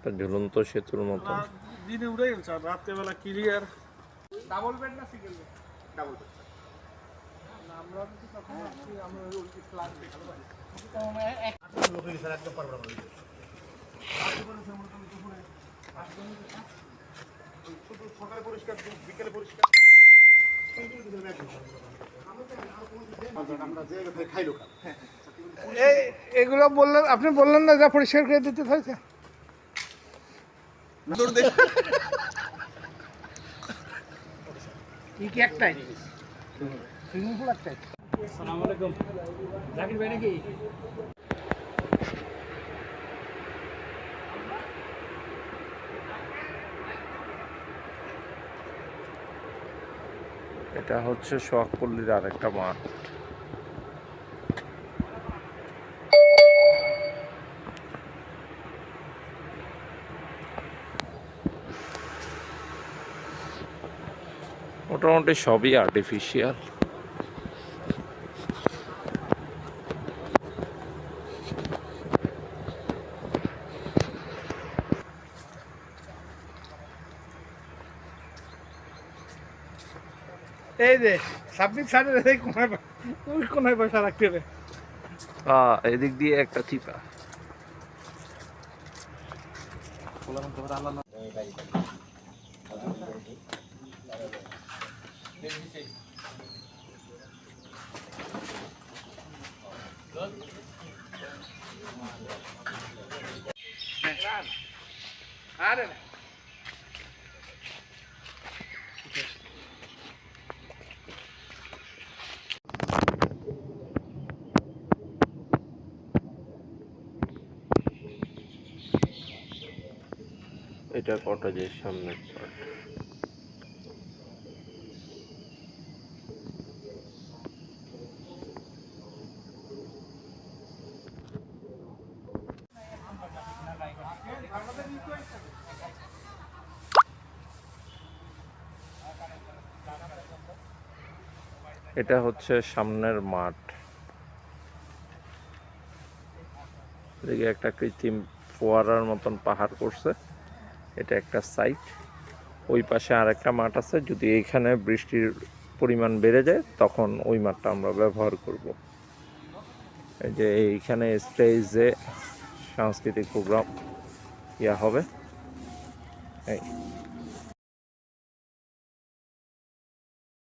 একটা ঝুলন্ত সেতুর মতো। দিনে উড়ে গেছে আর রাত্রেবেলা ক্লিয়ার। ডাবল বেড না সিঙ্গেল বেড? Double bed. আমরা যদি তখন আসছি আমরা ওই প্ল্যান দেখতে পারি। এক লোক স্যার একদম পারবো না। শুধু সকালে পরিষ্কার, বিকেলে পরিষ্কার। এগুলো বললেন, আপনি বললেন না যা পরিষ্কার করে দিতে হয়েছে। কি একটাই সুইমিং পুল একটাই। আসসালামু আলাইকুম জাকির ভাই নাকি? এটা হচ্ছে সোহাগপল্লীর আরেকটা মাঠ। মোটামুটি সবই আর্টিফিশিয়াল। এই যে সাবমিট সাইডের এই কোনায়, ওই কোনায় পয়সা রাখতে হবে। এদিক দিয়ে একটা চিপা। আরে এটা কটেজের সামনের পার্ট। এটা হচ্ছে সামনের মাঠ। এদিকে একটা কৃত্রিম ফোয়ারার মতন পাহাড় করছে, এটা একটা সাইট। ওই পাশে আরেকটা মাঠ আছে, যদি এইখানে বৃষ্টির পরিমাণ বেড়ে যায় তখন ওই মাঠটা আমরা ব্যবহার করব। এই যে এইখানে স্টেজে সাংস্কৃতিক প্রোগ্রাম হবে। এই